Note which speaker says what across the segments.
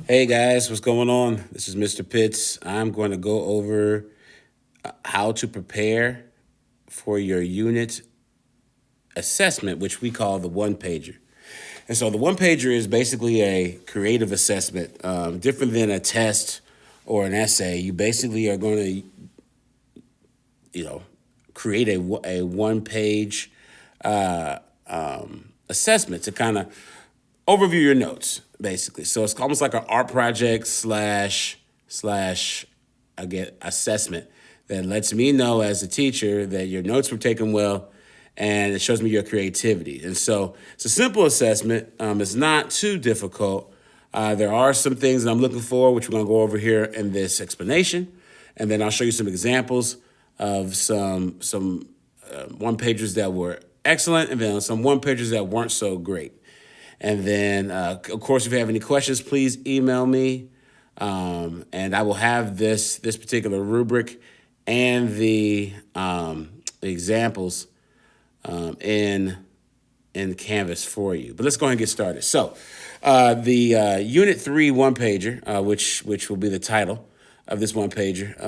Speaker 1: Hey guys, what's going on? This is Mr. Pitts. I'm going to go over how to prepare for your unit assessment, which we call the one pager. And so the one pager is basically a creative assessment, different than a test or an essay. You basically are going to, you know, create a one page assessment to kind of overview your notes, basically. So it's almost like an art project slash again assessment that lets me know as a teacher that your notes were taken well, and it shows me your creativity. And so it's a simple assessment. It's not too difficult. There are some things that I'm looking for, which we're going to go over here in this explanation, and then I'll show you some examples of some one pagers that were excellent, and then some one pagers that weren't so great. And then, of course, if you have any questions, please email me, and I will have this particular rubric and the examples in Canvas for you. But let's go ahead and get started. So, the Unit 3 one pager, which will be the title of this one pager,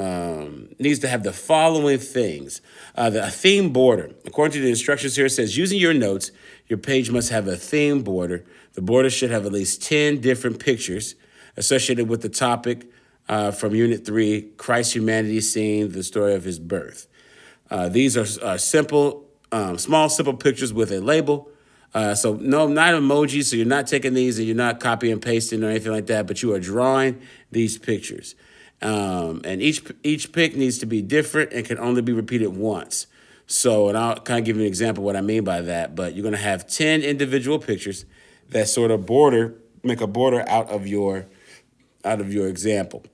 Speaker 1: needs to have the following things. A theme border. According to the instructions here, it says using your notes, your page must have a theme border. The border should have at least 10 different pictures associated with the topic from Unit 3, Christ's humanity scene, the story of his birth. These are simple, small, simple pictures with a label. So no, not emojis. So you're not taking these and you're not copy and pasting or anything like that, but you are drawing these pictures. And each pic needs to be different and can only be repeated once. So, and I'll kind of give you an example of what I mean by that. But you're going to have 10 individual pictures that sort of make a border out of your example.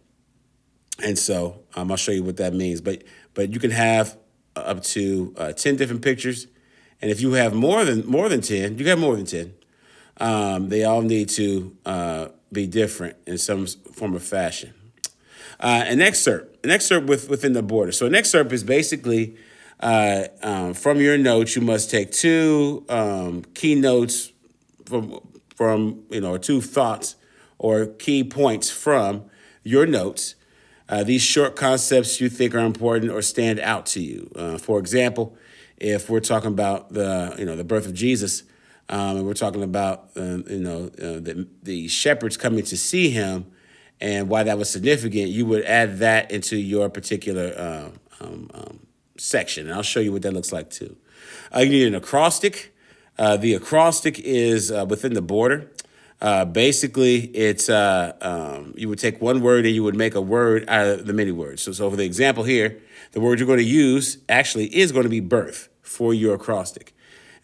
Speaker 1: And so I'll show you what that means. But you can have up to 10 different pictures, and if you have more than 10, you have more than 10. They all need to be different in some form or fashion. An excerpt within the border. So an excerpt is basically from your notes. You must take two key notes or two thoughts or key points from your notes. These short concepts you think are important or stand out to you. For example, if we're talking about the birth of Jesus, and we're talking about the shepherds coming to see him, and why that was significant, you would add that into your particular section. And I'll show you what that looks like too. You need an acrostic. The acrostic is within the border. Basically, it's you would take one word and you would make a word out of the many words. So for the example here, the word you're going to use actually is going to be birth for your acrostic.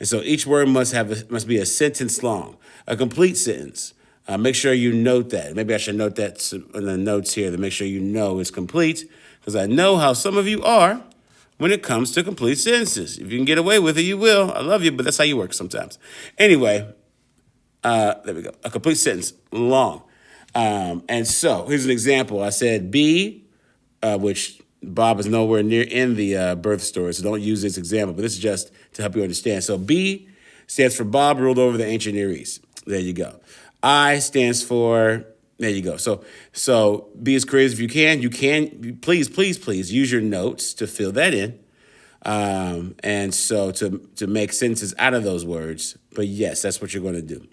Speaker 1: And so each word must be a sentence long, a complete sentence. Make sure you note that. Maybe I should note that in the notes here to make sure you know it's complete, because I know how some of you are when it comes to complete sentences. If you can get away with it, you will. I love you, but that's how you work sometimes. Anyway, there we go. A complete sentence, long. And so here's an example. I said B, which Bob is nowhere near in the birth story, so don't use this example, but this is just to help you understand. So B stands for Bob ruled over the ancient Near East. There you go. I stands for, there you go. So be as creative as you can. You can, please use your notes to fill that in. And so to make sentences out of those words. But yes, that's what you're going to do.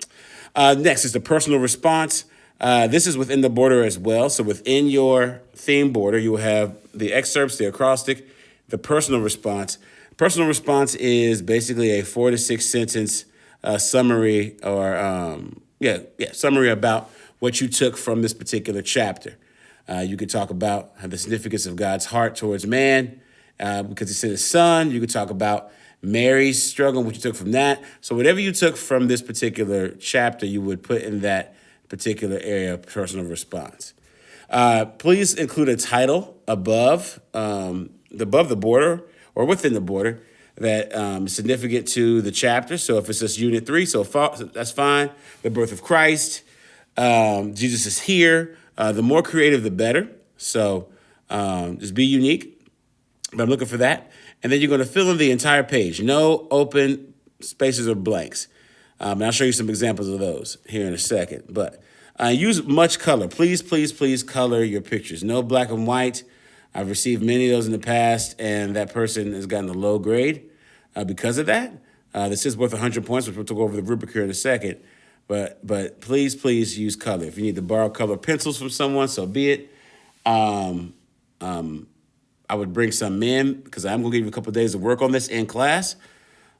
Speaker 1: Next is the personal response. This is within the border as well. So within your theme border, you will have the excerpts, the acrostic, the personal response. Personal response is basically a 4 to 6 sentence summary or summary about what you took from this particular chapter. You could talk about the significance of God's heart towards man because he sent his son. You could talk about Mary's struggle, what you took from that. So whatever you took from this particular chapter, you would put in that particular area of personal response. Please include a title above the border or within the border that is significant to the chapter. So if it's just Unit 3, so that's fine. The birth of Christ, Jesus is here. The more creative, the better. So just be unique. But I'm looking for that. And then you're going to fill in the entire page. No open spaces or blanks. And I'll show you some examples of those here in a second. But Use much color. Please, please, please color your pictures. No black and white. I've received many of those in the past, and that person has gotten a low grade because of that. This is worth 100 points, which we'll go over the rubric here in a second. But please, please use color. If you need to borrow color pencils from someone, so be it. I would bring some in because I'm going to give you a couple of days of work on this in class.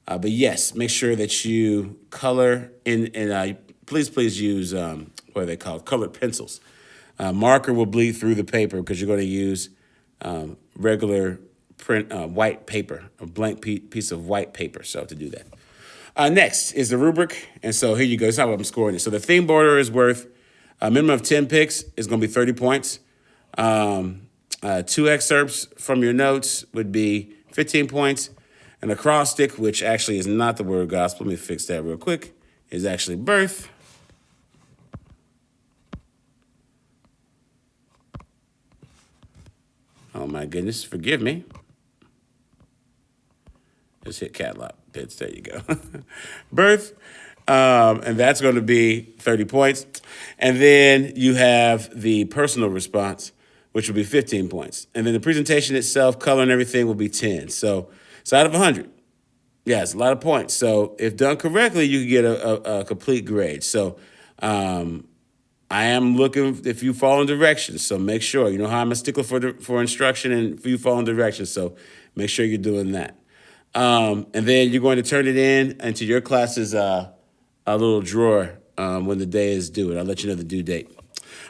Speaker 1: But yes, make sure that you color in, and please, please use what are they called? Colored pencils. Marker will bleed through the paper because you're going to use regular print white paper, a blank piece of white paper. So to do that. Next is the rubric. And so here you go. This is how I'm scoring it. So the theme border is worth a minimum of 10 picks is going to be 30 points. 2 excerpts from your notes would be 15 points. An acrostic, which actually is not the word gospel, let me fix that real quick, is actually birth. Oh my goodness, forgive me. Just hit catalog bits, there you go. Birth, and that's going to be 30 points. And then you have the personal response, which will be 15 points. And then the presentation itself, color and everything will be 10. So it's out of 100. Yeah, it's a lot of points. So if done correctly, you can get a complete grade. So I am looking if you follow directions. So make sure, you know how I'm a stickler for instruction and for you following directions. So make sure you're doing that. And then you're going to turn it in into your class's a little drawer when the day is due. And I'll let you know the due date. All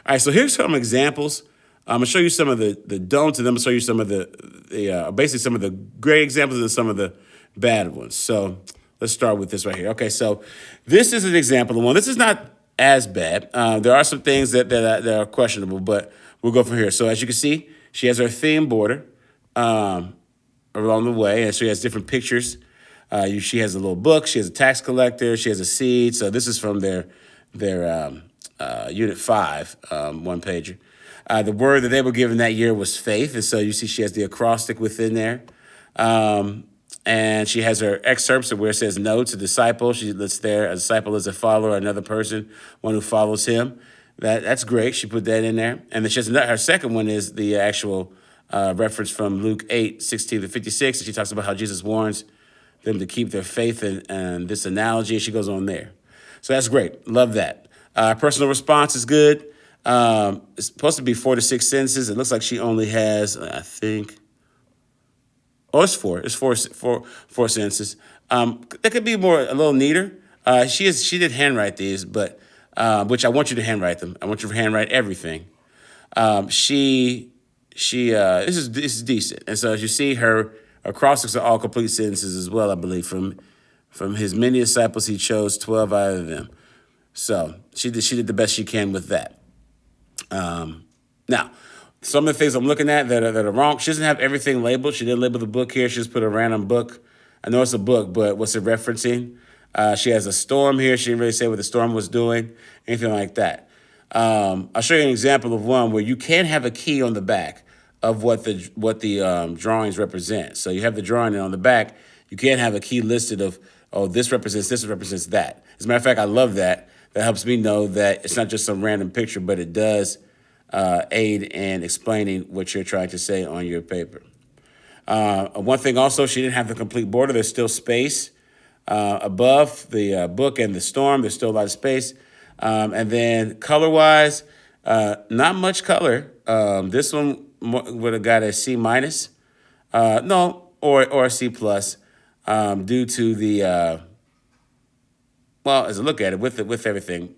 Speaker 1: right, so here's some examples. I'm going to show you some of the don'ts, and then I'm going to show you some of the basically some of the great examples and some of the bad ones. So let's start with this right here. Okay, so this is an example of one. This is not as bad. There are some things that are questionable, but we'll go from here. So as you can see, she has her theme border along the way, and she has different pictures. She has a little book. She has a tax collector. She has a seed. So this is from their Unit 5 one pager. The word that they were given that year was faith, and so you see she has the acrostic within there. And she has her excerpts where it says notes, a disciple. She lists there, a disciple is a follower, another person, one who follows him. That's great. She put that in there. And then she has her second one is the actual reference from Luke 8:16-56. And she talks about how Jesus warns them to keep their faith in this analogy. She goes on there. So that's great. Love that. Personal response is good. It's supposed to be 4 to 6 sentences. It looks like she only has, I think, it's 4. It's four sentences. That could be a little neater. She did handwrite these, but which I want you to handwrite them. I want you to handwrite everything. This is decent. And so as you see, her acrostics are all complete sentences as well, I believe. From his many disciples, he chose 12 out of them. So she did the best she can with that. Now, some of the things I'm looking at that are wrong. She doesn't have everything labeled. She didn't label the book here. She just put a random book. I know it's a book, but what's it referencing? She has a storm here. She didn't really say what the storm was doing, anything like that. I'll show you an example of one where you can have a key on the back of what the drawings represent. So you have the drawing, and on the back, you can't have a key listed of, this represents that. As a matter of fact, I love that. That helps me know that it's not just some random picture, but it does aid in explaining what you're trying to say on your paper. One thing also, she didn't have the complete border. There's still space above the book and the storm. There's still a lot of space. And then color-wise, not much color. This one would have got a C minus. Or a C plus due to the, as I look at it, with everything,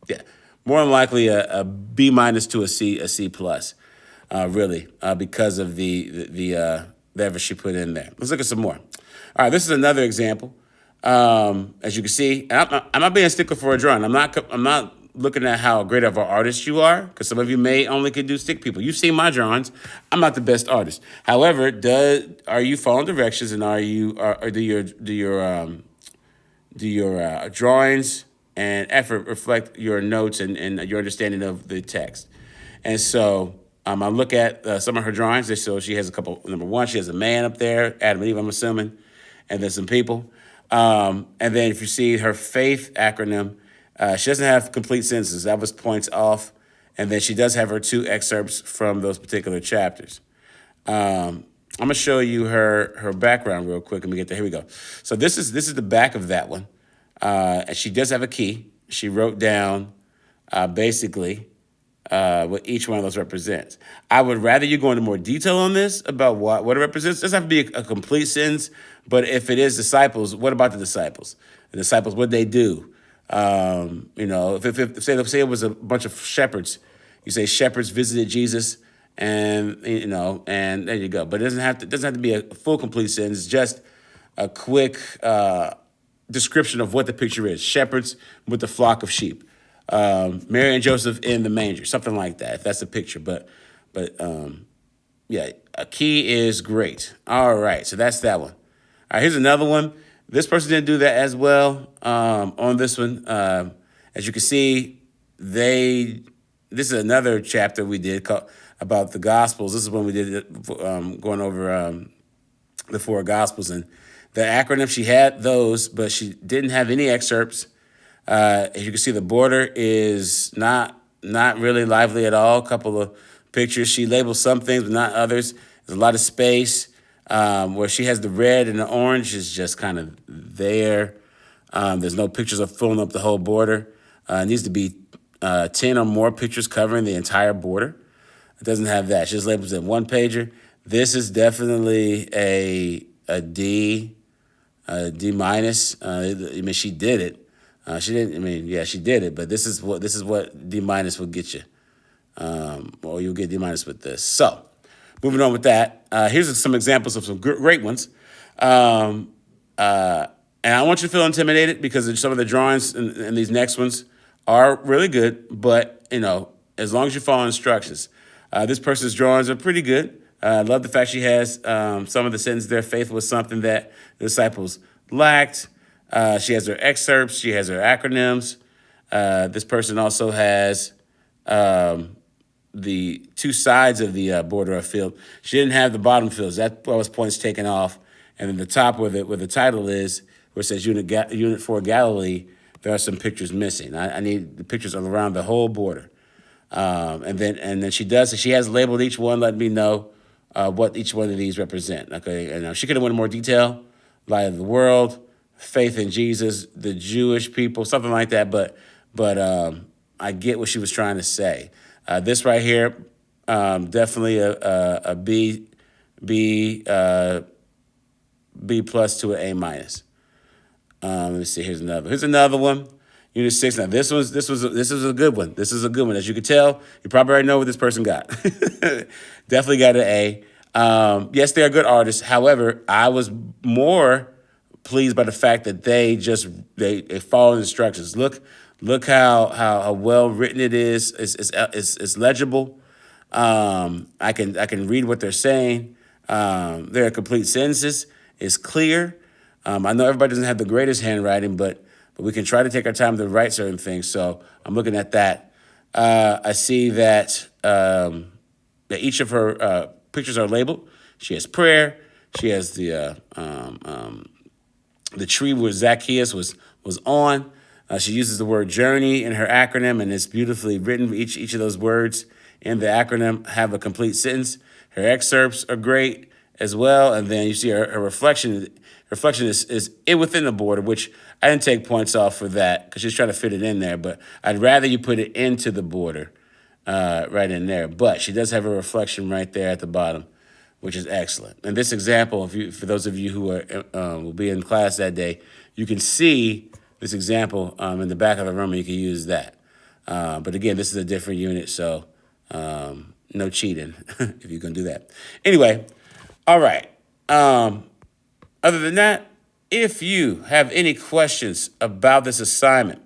Speaker 1: yeah. More than likely a B minus to a C plus, really, because of the effort she put in there. Let's look at some more. All right, this is another example. As you can see, and I'm not being a stickler for a drawing. I'm not looking at how great of an artist you are, because some of you may only could do stick people. You've seen my drawings. I'm not the best artist. However, are you following directions, and do your drawings and effort reflect your notes and your understanding of the text? And so I look at some of her drawings. So she has a couple. Number one, she has a man up there, Adam and Eve, I'm assuming, and then some people. And then if you see her faith acronym, She doesn't have complete sentences. That was points off. And then she does have her 2 excerpts from those particular chapters. I'm gonna show you her background real quick. Let me get there. Here we go. So this is the back of that one, and she does have a key. She wrote down basically what each one of those represents. I would rather you go into more detail on this about what it represents. It doesn't have to be a complete sentence, but if it is disciples, what about the disciples? The disciples, what they do? If say it was a bunch of shepherds, you say shepherds visited Jesus, and and there you go. But it doesn't have to be a full complete sentence. Just a quick description of what the picture is: shepherds with the flock of sheep, Mary and Joseph in the manger, something like that. If that's the picture, yeah, a key is great. All right, so that's that one. All right, here's another one. This person didn't do that as well on this one. As you can see, this is another chapter we did about the Gospels. This is when we did it, going over the 4 Gospels. And the acronym, she had those, but she didn't have any excerpts. As you can see, the border is not really lively at all. A couple of pictures. She labels some things, but not others. There's a lot of space. Where she has the red and the orange is just kind of there. There's no pictures of filling up the whole border. It needs to be 10 or more pictures covering the entire border. It doesn't have that. She just labels it 1 pager. This is definitely a D minus. I mean, she did it. She didn't. I mean, yeah, she did it. But this is what D minus will get you, or you'll get D minus with this. So, moving on with that. Here's some examples of some great ones. And I want you to feel intimidated because some of the drawings in these next ones are really good. But as long as you follow instructions, this person's drawings are pretty good. I love the fact she has some of the sentences there. Faith was something that the disciples lacked. She has her excerpts. She has her acronyms. This person also has the 2 sides of the border of field. She didn't have the bottom fields. That was points taken off. And then the top where the title is, where it says Unit 4 Galilee, there are some pictures missing. I need the pictures around the whole border. And then she has labeled each one, letting me know what each one of these represent. Okay, and she could have went in more detail, light of the world, faith in Jesus, the Jewish people, something like that. But I get what she was trying to say. This right here, definitely a B plus to an A minus. Let me see. Here's another one. Unit 6. Now this is a good one. This is a good one. As you can tell, you probably already know what this person got. Definitely got an A. Yes, they are good artists. However, I was more pleased by the fact that they follow instructions. Look how well written it is. It's legible. I can read what they're saying. They're complete sentences. It's clear. I know everybody doesn't have the greatest handwriting, but we can try to take our time to write certain things. So I'm looking at that. I see that each of her pictures are labeled. She has prayer. She has the tree where Zacchaeus was on. She uses the word journey in her acronym, and it's beautifully written. Each of those words in the acronym have a complete sentence. Her excerpts are great as well. And then you see her reflection. Reflection is within the border, which I didn't take points off for that because she's trying to fit it in there. But I'd rather you put it into the border right in there. But she does have a reflection right there at the bottom, which is excellent. And this example, for those of you who will be in class that day, you can see this example in the back of the room, and you can use that. But again, this is a different unit, so no cheating if you're going to do that. Anyway, all right. Other than that, if you have any questions about this assignment,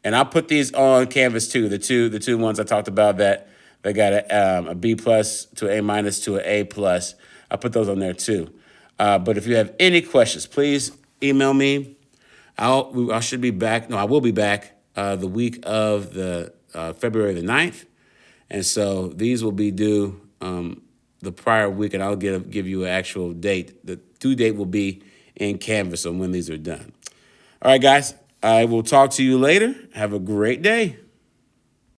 Speaker 1: and I'll put these on Canvas too, the two ones I talked about that got a B plus to A minus to an A plus, I'll put those on there too. But if you have any questions, please email me. I should be back. No, I will be back the week of the February the 9th. And so these will be due the prior week, and I'll give you an actual date. The due date will be in Canvas on when these are done. All right, guys. I will talk to you later. Have a great day.